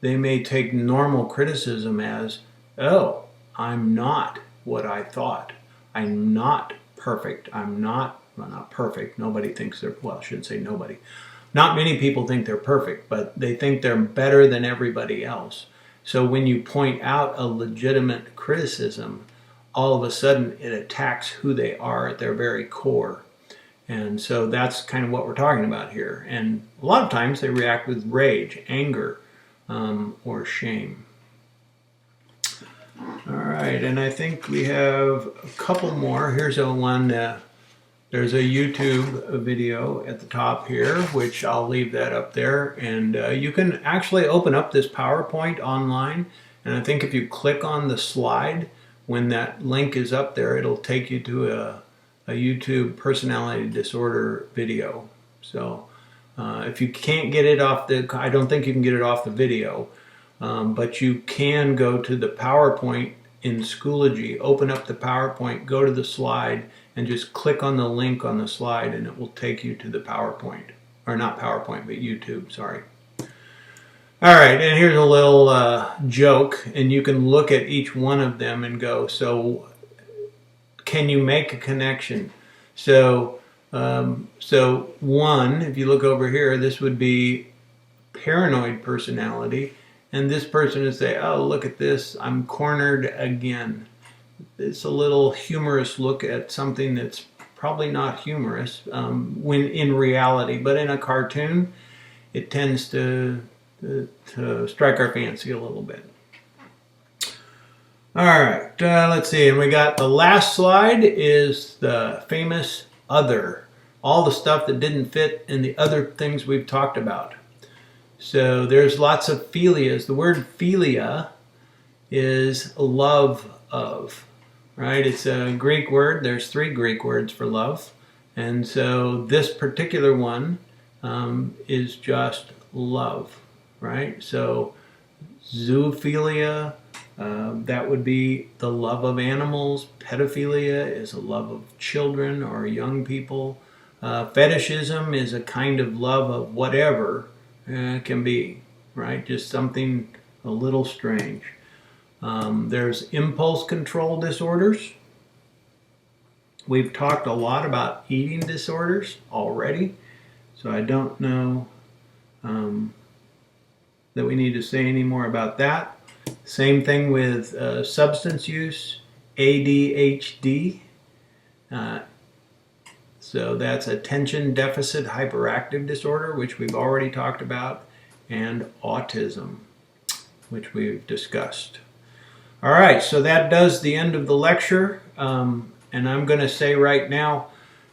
They may take normal criticism as, oh, I'm not what I thought. I'm not perfect. Not perfect. Nobody thinks they're, well, I shouldn't say nobody. Not many people think they're perfect, but they think they're better than everybody else. So when you point out a legitimate criticism, all of a sudden it attacks who they are at their very core. And so that's kind of what we're talking about here. And a lot of times they react with rage, anger, or shame. All right, and I think we have a couple more. Here's a one, there's a YouTube video at the top here, which I'll leave that up there. And you can actually open up this PowerPoint online. And I think if you click on the slide, when that link is up there, it'll take you to a YouTube personality disorder video. So if you can't get it off I don't think you can get it off the video, but you can go to the PowerPoint in Schoology, open up the PowerPoint, go to the slide, and just click on the link on the slide, and it will take you to the PowerPoint. Or not PowerPoint, but YouTube, sorry. All right, and here's a little joke, and you can look at each one of them and go, so can you make a connection? So one, if you look over here, this would be paranoid personality, and this person would say, oh, look at this, I'm cornered again. It's a little humorous look at something that's probably not humorous when in reality, but in a cartoon, it tends to strike our fancy a little bit. All right, let's see. And we got the last slide is the famous other. All the stuff that didn't fit in the other things we've talked about. So there's lots of philias. The word philia is love of, right? It's a Greek word. There's 3 Greek words for love. And so this particular one is just love, right? So zoophilia, that would be the love of animals. Pedophilia is a love of children or young people. Fetishism is a kind of love of whatever can be, right? Just something a little strange. There's impulse control disorders. We've talked a lot about eating disorders already, so I don't know that we need to say any more about that. Same thing with substance use, ADHD. So that's attention deficit hyperactive disorder, which we've already talked about, and autism, which we've discussed. All right, so that does the end of the lecture. And I'm going to say right now,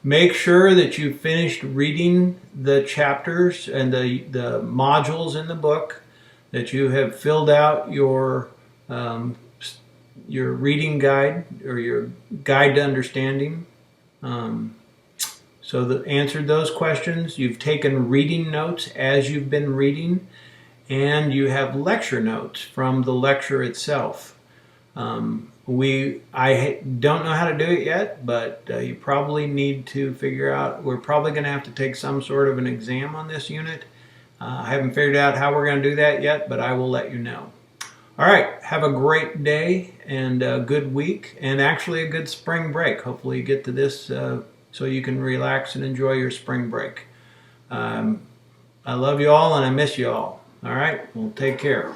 make sure that you've finished reading the chapters and the modules in the book, that you have filled out your reading guide or your guide to understanding. So that answered those questions. You've taken reading notes as you've been reading, and you have lecture notes from the lecture itself. I don't know how to do it yet, but you probably need to figure out, we're probably going to have to take some sort of an exam on this unit. I haven't figured out how we're going to do that yet, but I will let you know. All right, have a great day and a good week, and actually a good spring break. Hopefully you get to this so you can relax and enjoy your spring break. I love you all and I miss you all. All right, well, take care.